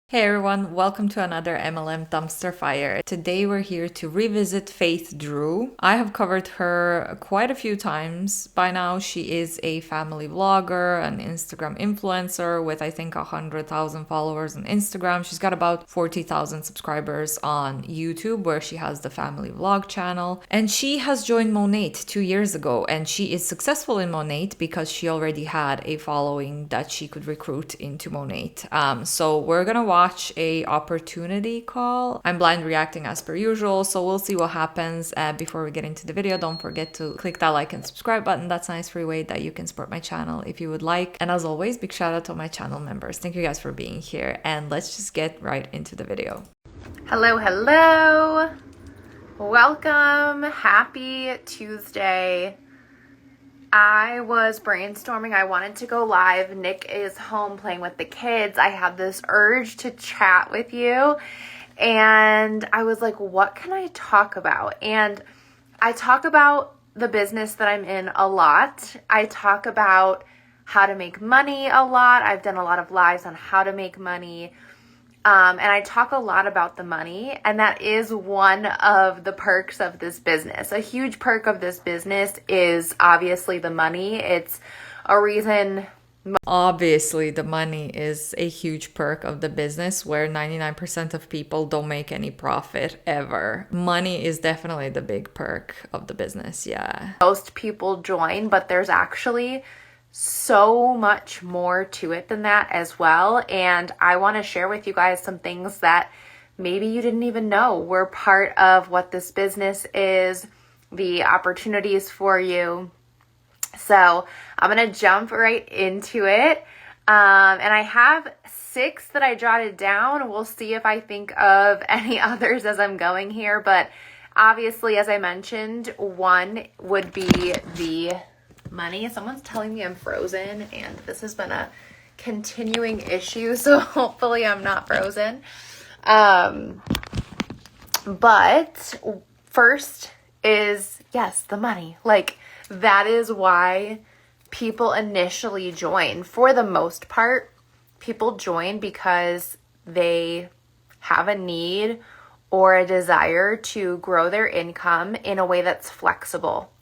Hey everyone, welcome to another MLM Dumpster Fire. Today we're here to revisit Faith Drew. I have covered her quite a few times by now. She is a family vlogger, an Instagram influencer with I think 100,000 followers on Instagram. She's got about 40,000 subscribers on YouTube where she has the family vlog channel. And she has joined Monet 2 years ago, and she is successful in Monet because she already had a following that she could recruit into Monet. So we're gonna watch a opportunity call. I'm blind reacting as per usual, so we'll see what happens. Before we get into the video, don't forget to click that like and subscribe button. That's a nice free way that you can support my channel if you would like. And as always, big shout out to my channel members. Thank you guys for being here, and let's just get right into the video. Hello, welcome, happy Tuesday. I was brainstorming. I wanted to go live. Nick is home playing with the kids. I had this urge to chat with you, and I was like, what can I talk about? And I talk about the business that I'm in a lot. I talk about how to make money a lot. I've done a lot of lives on how to make money. And I talk a lot about the money, and that is one of the perks of this business. A huge perk of this business is obviously the money. It's a reason. Obviously, the money is a huge perk of the business where 99% of people don't make any profit ever. Money is definitely the big perk of the business, yeah. Most people join, but there's actually so much more to it than that as well. And I want to share with you guys some things that maybe you didn't even know were part of what this business is, the opportunities for you. So I'm going to jump right into it. And I have 6 that I jotted down. We'll see if I think of any others as I'm going here. But obviously, as I mentioned, one would be the money. Someone's telling me I'm frozen, and this has been a continuing issue, so hopefully I'm not frozen. But first is, yes, the money. Like, that is why people initially join. For the most part, people join because they have a need or a desire to grow their income in a way that's flexible.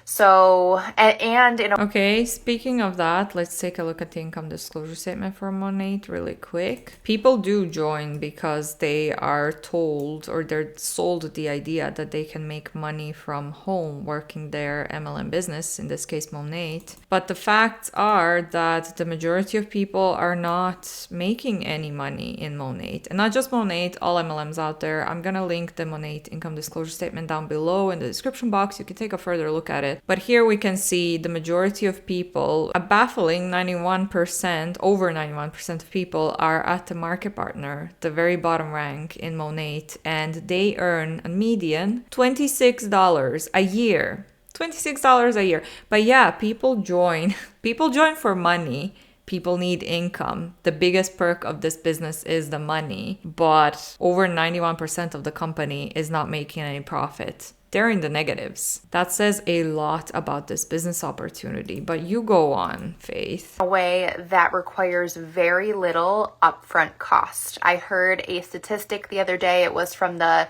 So, Okay, speaking of that, let's take a look at the income disclosure statement for Monet really quick. People do join because they are told or they're sold the idea that they can make money from home working their MLM business, in this case Monet. But the facts are that the majority of people are not making any money in Monet. And not just Monet, all MLMs out there. I'm gonna link the Monet income disclosure statement down below in the description box. You can take a further look at it. But here we can see the majority of people, a baffling 91%, over 91% of people are at the market partner, the very bottom rank in Monet, and they earn a median $26 a year. $26 a year. But yeah, people join. People join for money. People need income. The biggest perk of this business is the money, but over 91% of the company is not making any profit. They're in the negatives. That says a lot about this business opportunity, but you go on, Faith. A way that requires very little upfront cost. I heard a statistic the other day. It was from the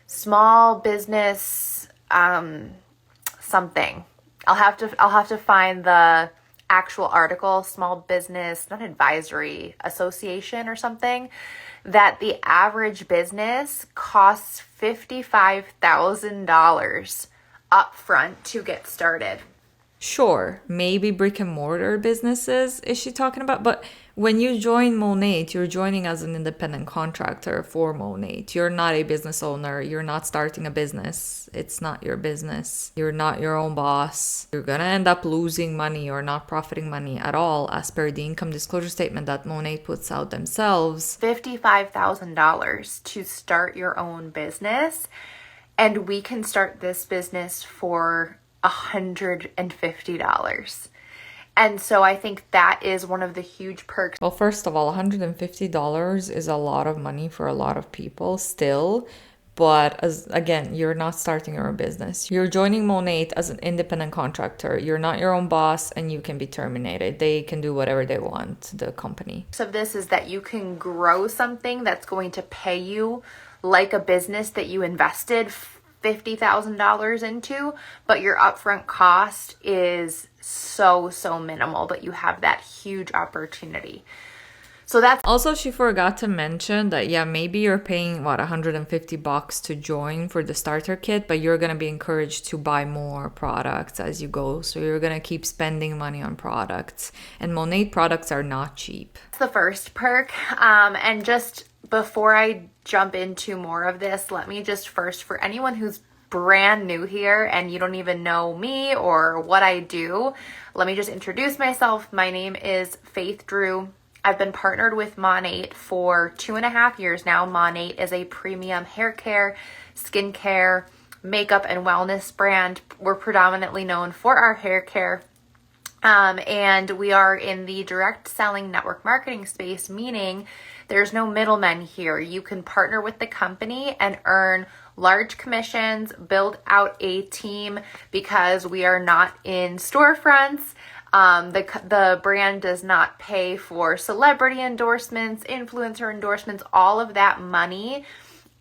small business something. I'll have to find the actual article, small business, not advisory association or something, that the average business costs $55,000 upfront to get started. Sure, maybe brick and mortar businesses is she talking about, but when you join Monet, you're joining as an independent contractor for Monet. You're not a business owner. You're not starting a business. It's not your business. You're not your own boss. You're gonna end up losing money or not profiting money at all as per the income disclosure statement that Monet puts out themselves. $55,000 to start your own business, and we can start this business for $150. And so I think that is one of the huge perks. Well, first of all, $150 is a lot of money for a lot of people still, But as again, you're not starting your own business. You're joining Monat as an independent contractor. You're not your own boss and you can be terminated. They can do whatever they want, the company. Of this is that you can grow something that's going to pay you like a business that you invested $50,000 into, but your upfront cost is so minimal, but you have that huge opportunity. So that's also, she forgot to mention that, yeah, maybe you're paying what, $150 to join for the starter kit, but you're going to be encouraged to buy more products as you go. So you're going to keep spending money on products, and Monet products are not cheap. That's the first perk. And just before I jump into more of this, let me just first, for anyone who's brand new here and you don't even know me or what I do, let me just introduce myself. My name is Faith Drew. I've been partnered with Monat for 2.5 years now. Monat is a premium hair care, skincare, makeup, and wellness brand. We're predominantly known for our hair care. And we are in the direct selling network marketing space, meaning there's no middlemen here. You can partner with the company and earn large commissions, build out a team because we are not in storefronts. The brand does not pay for celebrity endorsements, influencer endorsements. All of that money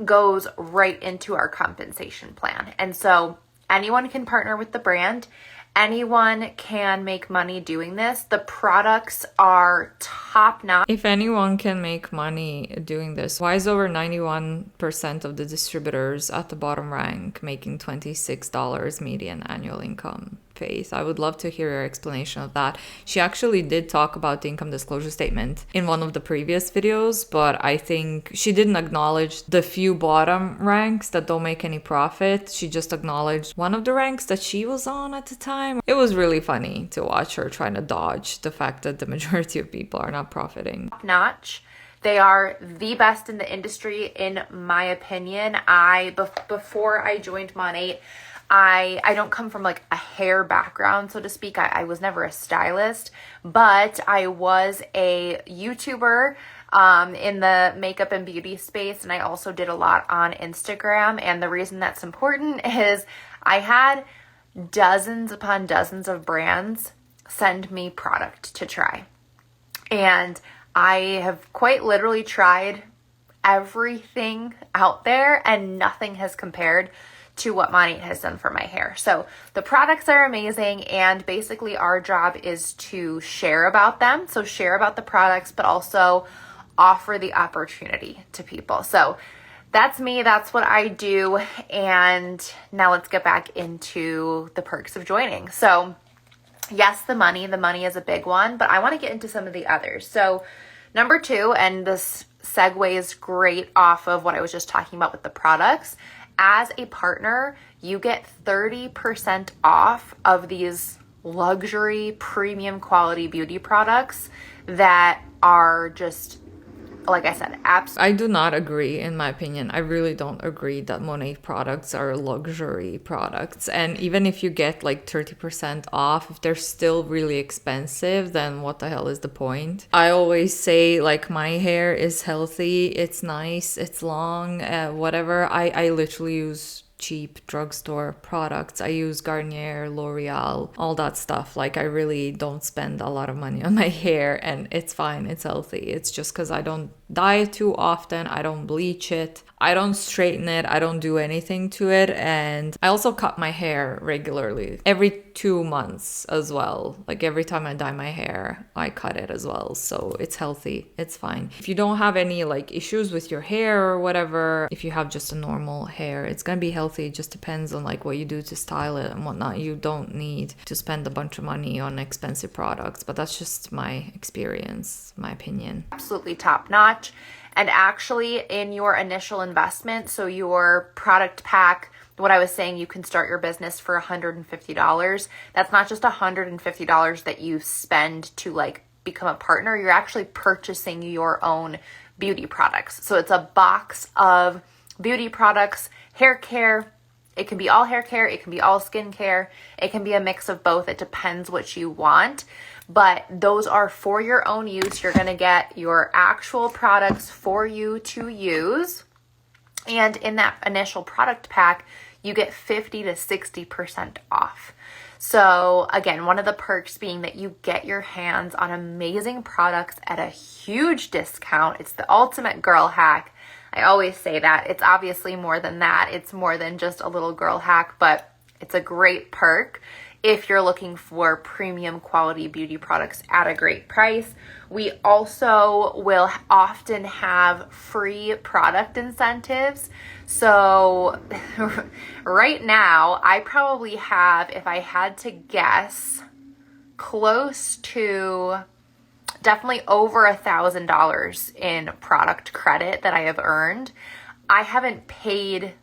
goes right into our compensation plan. And so anyone can partner with the brand. Anyone can make money doing this. The products are top notch. If anyone can make money doing this, why is over 91% of the distributors at the bottom rank making $26 median annual income? Faith, I would love to hear your explanation of that. She actually did talk about the income disclosure statement in one of the previous videos, but I think she didn't acknowledge the few bottom ranks that don't make any profit. She just acknowledged one of the ranks that she was on at the time. It was really funny to watch her trying to dodge the fact that the majority of people are not profiting. Top notch. They are the best in the industry, in my opinion. Before I joined Monat, I don't come from like a hair background, so to speak. I was never a stylist, but I was a YouTuber in the makeup and beauty space, and I also did a lot on Instagram. And the reason that's important is I had dozens upon dozens of brands send me product to try. And I have quite literally tried everything out there, and nothing has compared to what Monat has done for my hair. So the products are amazing, and basically our job is to share about them. So share about the products, but also offer the opportunity to people. So that's me. That's what I do. And now let's get back into the perks of joining. So yes, the money is a big one, but I want to get into some of the others. So number 2, and this segues great off of what I was just talking about with the products. As a partner, you get 30% off of these luxury premium quality beauty products that are just, like I said, absolutely. I do not agree, in my opinion. I really don't agree that Monet products are luxury products. And even if you get like 30% off, if they're still really expensive, then what the hell is the point? I always say, like, my hair is healthy, it's nice, it's long, whatever. I literally use cheap drugstore products. I use Garnier, L'Oreal, all that stuff. Like, I really don't spend a lot of money on my hair, and it's fine, it's healthy. It's just because I don't dye it too often, I don't bleach it, I don't straighten it, I don't do anything to it. And I also cut my hair regularly, every 2 months as well. Like, every time I dye my hair, I cut it as well. So it's healthy, it's fine. If you don't have any like issues with your hair or whatever, if you have just a normal hair, it's gonna be healthy. It just depends on like what you do to style it and whatnot. You don't need to spend a bunch of money on expensive products, but that's just my experience, my opinion. Absolutely top notch. And actually, in your initial investment, so your product pack, what I was saying, you can start your business for $150. That's not just $150 that you spend to like become a partner. You're actually purchasing your own beauty products. So it's a box of beauty products, hair care. It can be all hair care, it can be all skin care, it can be a mix of both. It depends what you want. But those are for your own use. You're going to get your actual products for you to use. And in that initial product pack, you get 50 to 60% off. So again, one of the perks being that you get your hands on amazing products at a huge discount. It's the ultimate girl hack. I always say that. It's obviously more than that. It's more than just a little girl hack, but it's a great perk if you're looking for premium quality beauty products at a great price. We also will often have free product incentives. So right now, I probably have, if I had to guess, close to definitely over $1,000 in product credit that I have earned. I haven't paid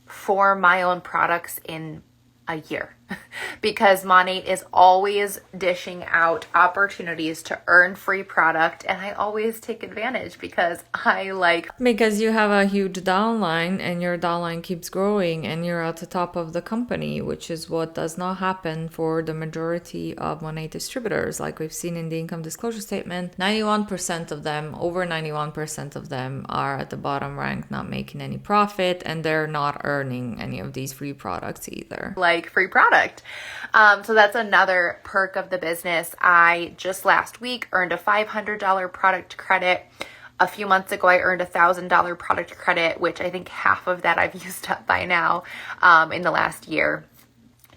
for my own products in a year because Monat is always dishing out opportunities to earn free product, and I always take advantage because I like... Because you have a huge downline and your downline keeps growing and you're at the top of the company, which is what does not happen for the majority of Monet distributors. Like we've seen in the income disclosure statement, 91% of them, over 91% of them are at the bottom rank, not making any profit, and they're not earning any of these free products either. Like free product. So that's another perk of the business. I just last week earned a $500 product credit. A few months ago, I earned a $1,000 product credit, which I think half of that I've used up by now in the last year.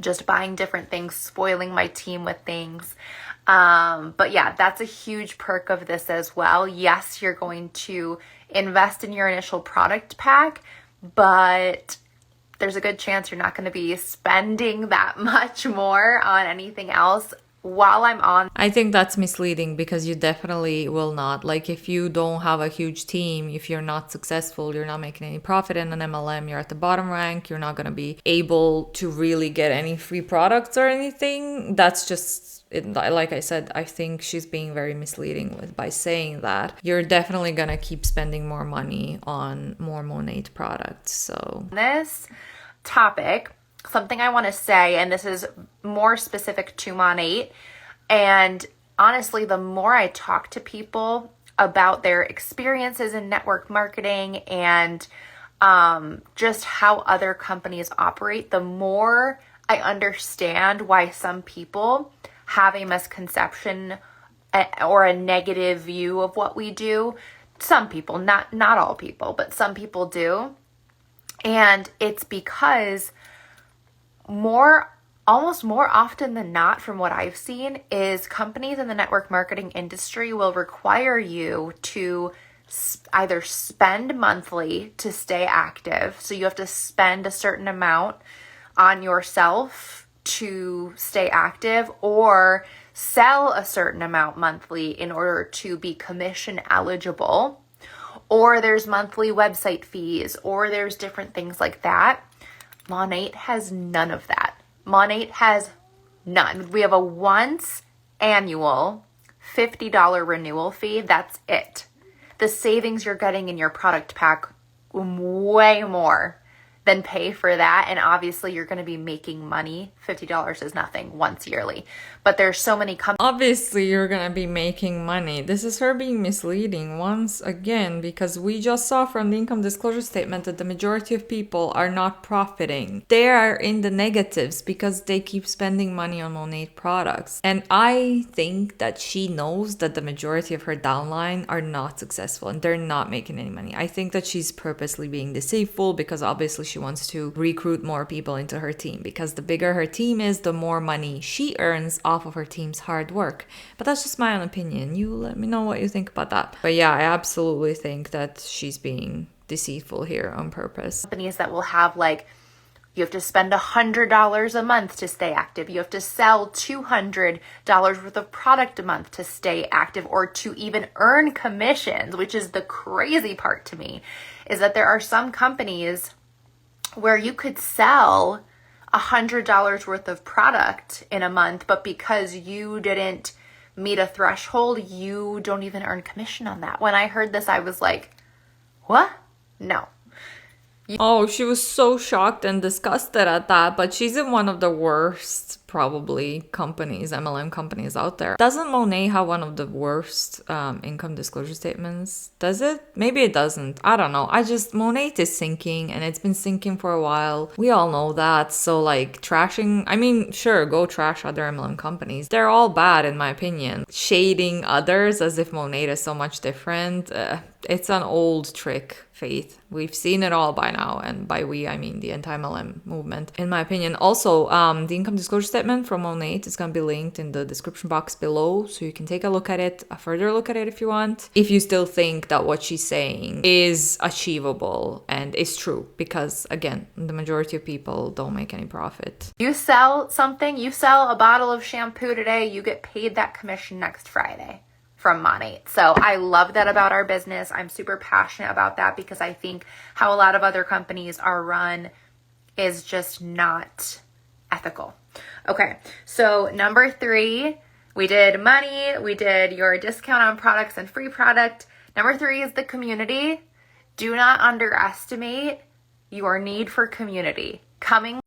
Just buying different things, spoiling my team with things. But yeah, that's a huge perk of this as well. Yes, you're going to invest in your initial product pack, but there's a good chance you're not going to be spending that much more on anything else while I'm on. I think that's misleading because you definitely will not. Like if you don't have a huge team, if you're not successful, you're not making any profit in an MLM, you're at the bottom rank, you're not going to be able to really get any free products or anything. That's just... like I said, I think she's being very misleading by saying that. You're definitely gonna keep spending more money on more Monet products. So this topic, something I want to say, and this is more specific to Monet, and honestly, the more I talk to people about their experiences in network marketing and just how other companies operate, the more I understand why some people have a misconception or a negative view of what we do. Some people, not all people, but some people do. And it's because almost more often than not, from what I've seen, is companies in the network marketing industry will require you to either spend monthly to stay active. So you have to spend a certain amount on yourself to stay active, or sell a certain amount monthly in order to be commission eligible, or there's monthly website fees, or there's different things like that. Monat has none of that. Monat has none. We have a once annual $50 renewal fee. That's it. The savings you're getting in your product pack, way more than pay for that. And obviously you're going to be making money. $50 is nothing once yearly, but there's so many companies. Obviously you're going to be making money. This is her being misleading once again, because we just saw from the income disclosure statement that the majority of people are not profiting. They are in the negatives because they keep spending money on Monet products. And I think that she knows that the majority of her downline are not successful and they're not making any money. I think that she's purposely being deceitful because obviously she wants to recruit more people into her team, because the bigger her team is, the more money she earns off of her team's hard work. But that's just my own opinion. You let me know what you think about that. But yeah, I absolutely think that she's being deceitful here on purpose. Companies that will have, like, you have to spend $100 a month to stay active. You have to sell $200 worth of product a month to stay active, or to even earn commissions, which is the crazy part to me, is that there are some companies where you could sell $100 worth of product in a month, but because you didn't meet a threshold, you don't even earn commission on that. When I heard this, I was like, what? No. Oh, she was so shocked and disgusted at that, but she's in one of the worst probably companies, MLM companies out there. Doesn't Monet have one of the worst income disclosure statements? Does it? Maybe it doesn't. I don't know. Monet is sinking, and it's been sinking for a while. We all know that. So like trashing, I mean, sure, go trash other MLM companies. They're all bad in my opinion. Shading others as if Monet is so much different. It's an old trick, Faith. We've seen it all by now, and by we, I mean the anti-MLM movement, in my opinion. Also, the income disclosure statement from Monet is going to be linked in the description box below, so you can take a look at it, a further look at it if you want, if you still think that what she's saying is achievable and is true, because again, the majority of people don't make any profit. You sell something, you sell a bottle of shampoo today, you get paid that commission next Friday from Monat. So I love that about our business. I'm super passionate about that because I think how a lot of other companies are run is just not ethical. Okay, so number 3, we did money, we did your discount on products and free product. Number 3 is the community. Do not underestimate your need for community.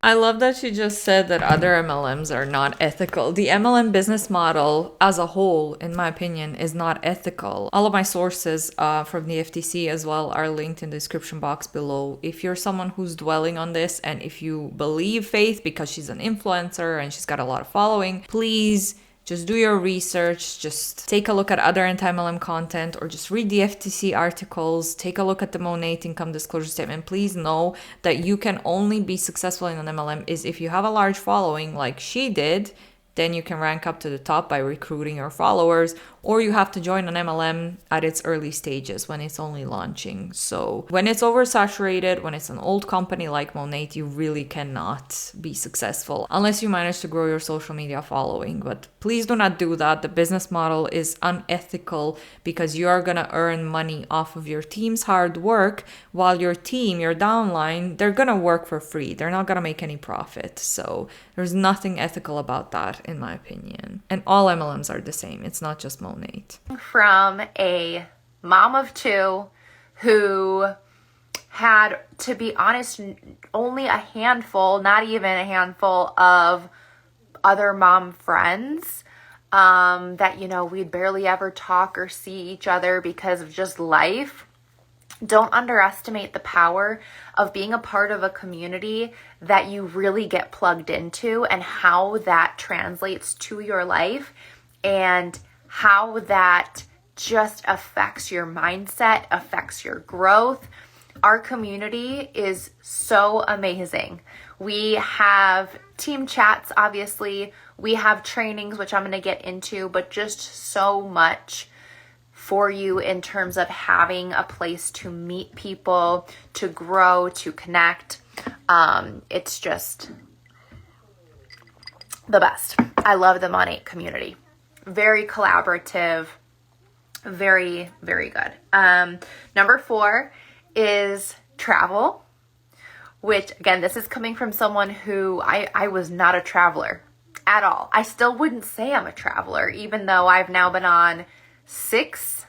I love that she just said that other MLMs are not ethical. The MLM business model as a whole, in my opinion, is not ethical. All of my sources from the FTC as well are linked in the description box below. If you're someone who's dwelling on this and if you believe Faith because she's an influencer and she's got a lot of following, please just do your research, just take a look at other anti-MLM content or just read the FTC articles, take a look at the Monet income disclosure statement. Please know that you can only be successful in an MLM is if you have a large following like she did, then you can rank up to the top by recruiting your followers, or you have to join an MLM at its early stages when it's only launching. So when it's oversaturated, when it's an old company like Monet, you really cannot be successful unless you manage to grow your social media following. But please do not do that. The business model is unethical because you are going to earn money off of your team's hard work while your team, your downline, they're going to work for free. They're not going to make any profit. So there's nothing ethical about that, in my opinion. And all MLMs are the same. It's not just Monet. From a mom of 2 who had, to be honest, only a handful, not even a handful of other mom friends that, you know, we'd barely ever talk or see each other because of just life. Don't underestimate the power of being a part of a community that you really get plugged into and how that translates to your life and how that just affects your mindset, affects your growth. Our community is so amazing. We have team chats, obviously. We have trainings, which I'm going to get into, but just so much for you in terms of having a place to meet people, to grow, to connect. It's just the best. I love the Monat community. Very collaborative, very, very good. Number 4 is travel, which again, this is coming from someone who I was not a traveler at all. I still wouldn't say I'm a traveler, even though I've now been on 6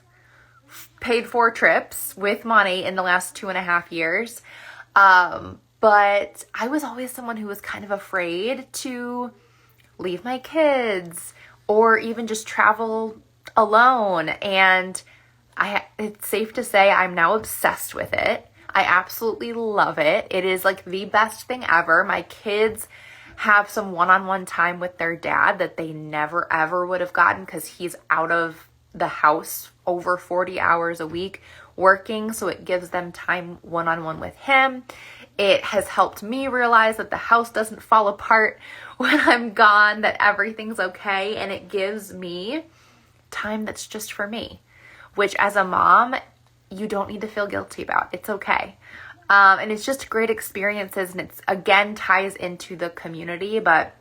paid for trips with Monat in the last 2.5 years. But I was always someone who was kind of afraid to leave my kids or even just travel alone. And it's safe to say I'm now obsessed with it. I absolutely love it. It is like the best thing ever. My kids have some one-on-one time with their dad that they never ever would have gotten because he's out of the house over 40 hours a week working. So it gives them time one-on-one with him. It has helped me realize that the house doesn't fall apart when I'm gone, that everything's okay. And it gives me time that's just for me, which as a mom, you don't need to feel guilty about. It's okay. And it's just great experiences. And it's again ties into the community. But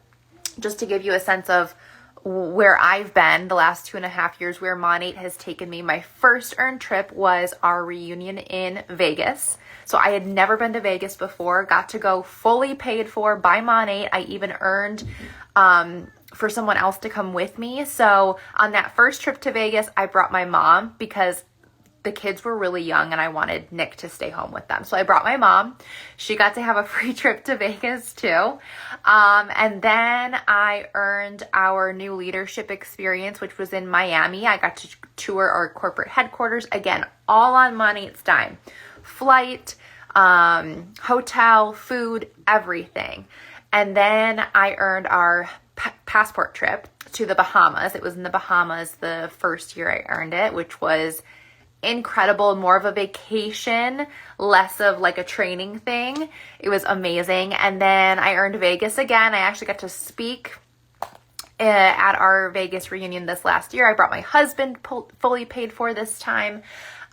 just to give you a sense of where I've been the last 2.5 years, where Monat has taken me, my first earned trip was our reunion in Vegas. So I had never been to Vegas before, got to go fully paid for by Monat. I even earned for someone else to come with me. So on that first trip to Vegas, I brought my mom because the kids were really young and I wanted Nick to stay home with them. So I brought my mom. She got to have a free trip to Vegas too. And then I earned our new leadership experience, which was in Miami. I got to tour our corporate headquarters. Again, all on Monat's dime. Flight, hotel, food, everything. And then I earned our passport trip to the Bahamas. It was in the Bahamas the first year I earned it, which was incredible, more of a vacation, less of like a training thing. It was amazing. And then I earned Vegas again. I actually got to speak at our Vegas reunion this last year. I brought my husband, fully paid for this time.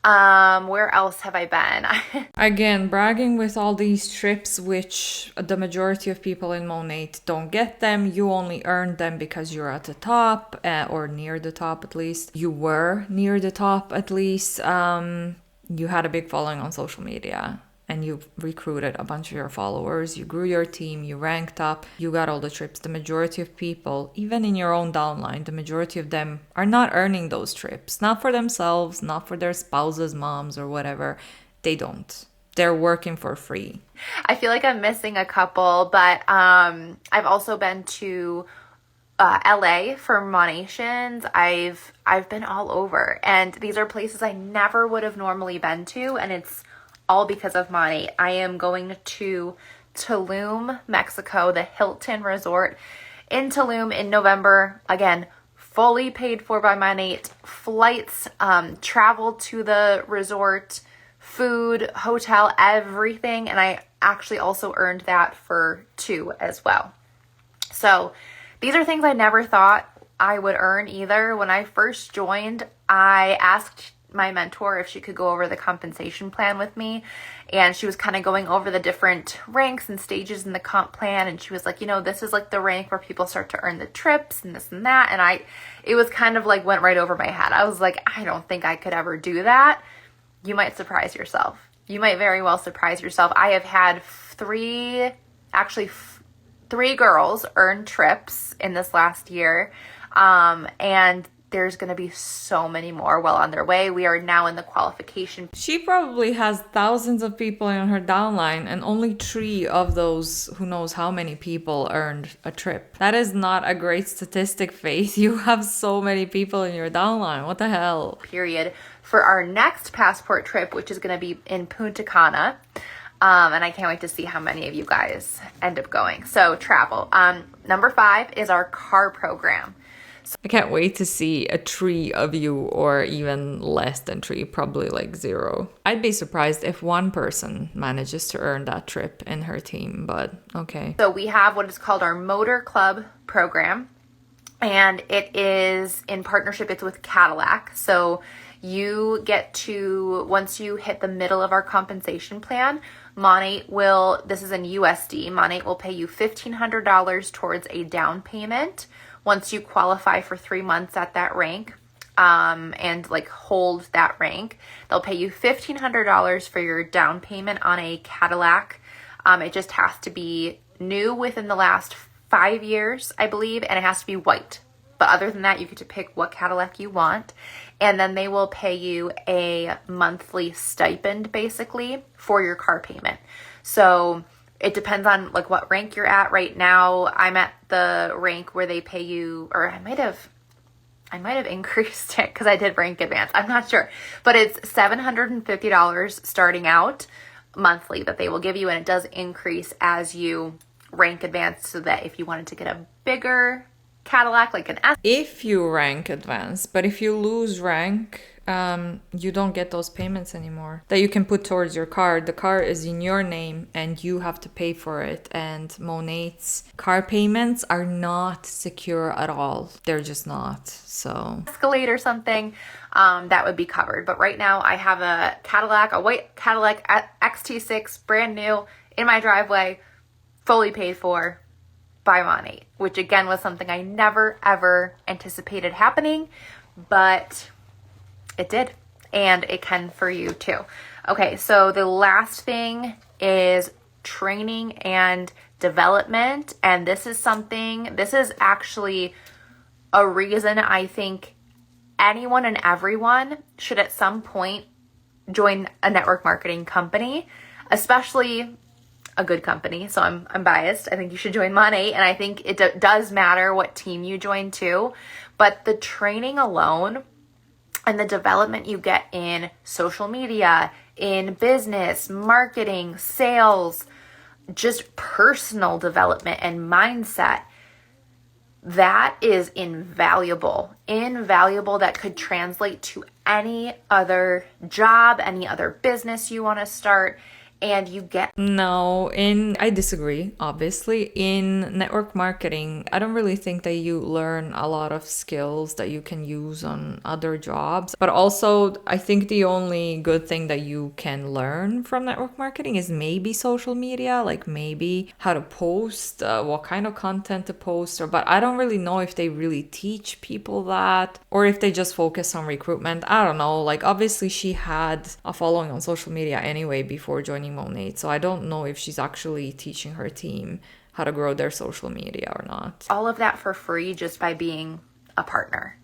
Where else have I been? Again, bragging with all these trips, which the majority of people in Monet don't get them. You only earned them because you're at the top, or near the top at least. You were near the top at least. You had a big following on social media. And you recruited a bunch of your followers, you grew your team, you ranked up, you got all the trips. The majority of people, even in your own downline, the majority of them are not earning those trips. Not for themselves, not for their spouses, moms, or whatever. They don't. They're working for free. I feel like I'm missing a couple, but I've also been to LA for Monations. I've been all over. And these are places I never would have normally been to, and it's all because of Monet. I am going to Tulum, Mexico, the Hilton Resort in Tulum in November. Again, fully paid for by Monet. Flights, travel to the resort, food, hotel, everything. And I actually also earned that for 2 as well. So these are things I never thought I would earn either. When I first joined, I asked my mentor if she could go over the compensation plan with me, and she was kind of going over the different ranks and stages in the comp plan, and she was like, this is like the rank where people start to earn the trips and this and that, and it was kind of like went right over my head. I was like, I don't think I could ever do that. You might surprise yourself. You might very well surprise yourself. I have had 3 girls earn trips in this last year, and there's going to be so many more well on their way. We are now in the qualification. She probably has thousands of people in her downline, and only 3 of those, who knows how many people, earned a trip. That is not a great statistic, Faith. You have so many people in your downline. What the hell? Period. For our next passport trip, which is going to be in Punta Cana. And I can't wait to see how many of you guys end up going. So travel. Number 5 is our car program. I can't wait to see a 3 of you, or even less than 3, probably like 0. I'd be surprised if 1 person manages to earn that trip in her team, but okay. So we have what is called our Motor Club program, and it is in partnership, it's with Cadillac. So you get to, once you hit the middle of our compensation plan, Monat will, this is in USD, Monat will pay you $1,500 towards a down payment. Once you qualify for 3 months at that rank, and like hold that rank, they'll pay you $1,500 for your down payment on a Cadillac. It just has to be new within the last 5 years, I believe, and it has to be white. But other than that, you get to pick what Cadillac you want. And then they will pay you a monthly stipend, basically, for your car payment. So it depends on like what rank you're at. Right now, I'm at the rank where they pay you, or I might have increased it because I did rank advance. I'm not sure, but it's $750 starting out monthly that they will give you, and it does increase as you rank advance, so that if you wanted to get a bigger Cadillac, like an S. If you rank advance, but if you lose rank, you don't get those payments anymore that you can put towards your car. The car is in your name and you have to pay for it. And Monat's car payments are not secure at all. They're just not. So Escalade or something, that would be covered. But right now I have a Cadillac, a white Cadillac XT6, brand new in my driveway, fully paid for by Monat, which again was something I never ever anticipated happening, but it did, and it can for you too. Okay, so the last thing is training and development, and this is actually a reason I think anyone and everyone should at some point join a network marketing company, especially a good company. So I'm biased. I think you should join Monet, and I think it does matter what team you join too. But the training alone and the development you get in social media, in business, marketing, sales, just personal development and mindset, that is invaluable. Invaluable, that could translate to any other job, any other business you want to start. And you get... No, I disagree, obviously. In network marketing, I don't really think that you learn a lot of skills that you can use on other jobs. But also, I think the only good thing that you can learn from network marketing is maybe social media, like maybe how to post, what kind of content to post. But I don't really know if they really teach people that, or if they just focus on recruitment. I don't know. Like, obviously, she had a following on social media anyway before joining Monet, so I don't know if she's actually teaching her team how to grow their social media or not. All of that for free just by being a partner.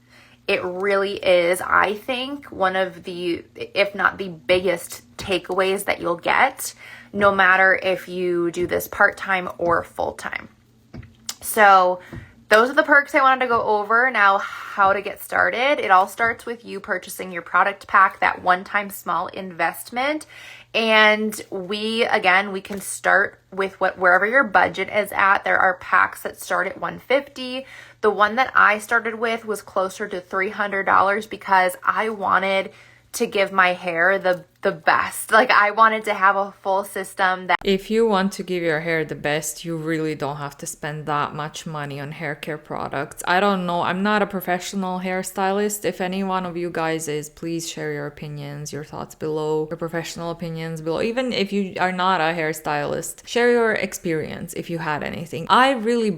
It really is, I think, one of the, if not the biggest takeaways that you'll get, no matter if you do this part-time or full-time. So those are the perks I wanted to go over. Now, how to get started. It all starts with you purchasing your product pack, that one-time small investment. And we can start with wherever your budget is at. There are packs that start at $150. The one that I started with was closer to $300 because I wanted to give my hair the best. Like, I wanted to have a full system that... If you want to give your hair the best, you really don't have to spend that much money on hair care products. I don't know. I'm not a professional hairstylist. If any one of you guys is, please share your opinions, your thoughts below, your professional opinions below. Even if you are not a hairstylist, share your experience if you had anything. I really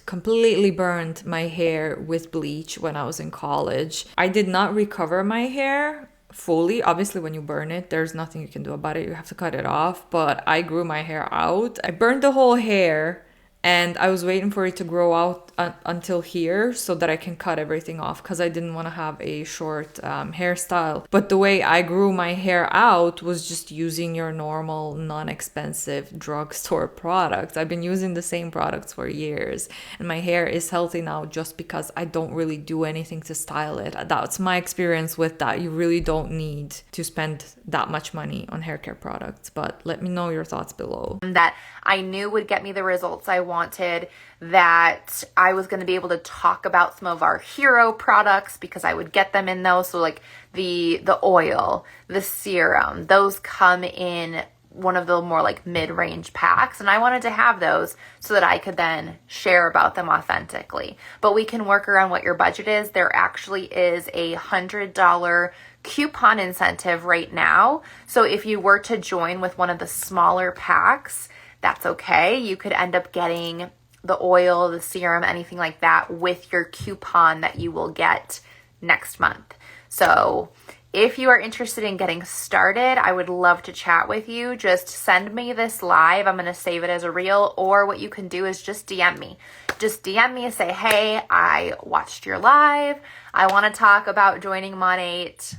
completely burned my hair with bleach when I was in college. I did not recover my hair fully. Obviously, when you burn it, there's nothing you can do about it. You have to cut it off. But I grew my hair out. I burned the whole hair, and I was waiting for it to grow out until here so that I can cut everything off because I didn't want to have a short hairstyle. But the way I grew my hair out was just using your normal, non-expensive drugstore products. I've been using the same products for years, and my hair is healthy now just because I don't really do anything to style it. That's my experience with that. You really don't need to spend that much money on hair care products. But let me know your thoughts below. That I knew would get me the results I wanted, that I was going to be able to talk about some of our hero products because I would get them in those. So like the oil, the serum, those come in one of the more like mid-range packs, and I wanted to have those so that I could then share about them authentically. But we can work around what your budget is. There actually is a $100 coupon incentive right now. So if you were to join with one of the smaller packs, that's okay. You could end up getting the oil, the serum, anything like that with your coupon that you will get next month. So if you are interested in getting started, I would love to chat with you. Just send me this live. I'm going to save it as a reel, or what you can do is just DM me. Just DM me and say, hey, I watched your live. I want to talk about joining Monat.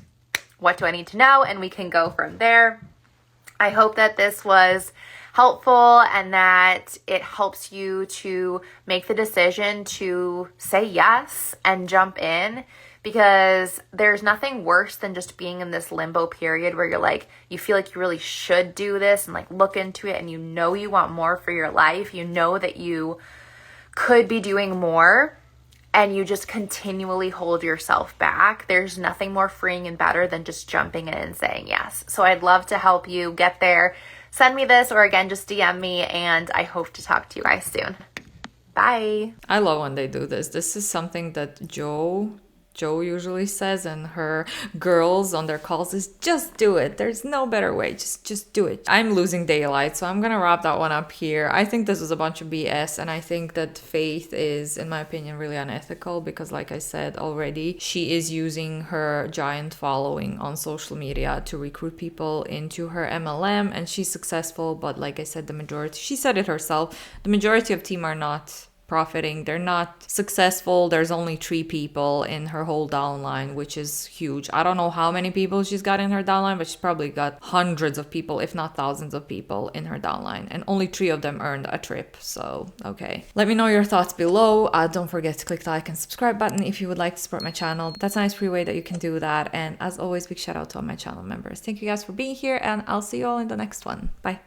What do I need to know? And we can go from there. I hope that this was helpful and that it helps you to make the decision to say yes and jump in, because there's nothing worse than just being in this limbo period where you're like, you feel like you really should do this and like look into it, and you know you want more for your life. You know that you could be doing more, and you just continually hold yourself back. There's nothing more freeing and better than just jumping in and saying yes. So I'd love to help you get there. Send me this, or again, just DM me, and I hope to talk to you guys soon. Bye. I love when they do this. This is something that Joe usually says, and her girls on their calls is just do it. There's no better way. Just do it. I'm losing daylight, so I'm gonna wrap that one up here. I think this was a bunch of BS, and I think that Faith is, in my opinion, really unethical because, like I said already, she is using her giant following on social media to recruit people into her MLM, and she's successful. But like I said, the majority, she said it herself, the majority of team are not profiting. They're not successful. There's only 3 people in her whole downline, which is huge. I don't know how many people she's got in her downline, but she's probably got hundreds of people, if not thousands of people in her downline. And only 3 of them earned a trip. So, okay. Let me know your thoughts below. Don't forget to click the like and subscribe button if you would like to support my channel. That's a nice free way that you can do that. And as always, big shout out to all my channel members. Thank you guys for being here, and I'll see you all in the next one. Bye.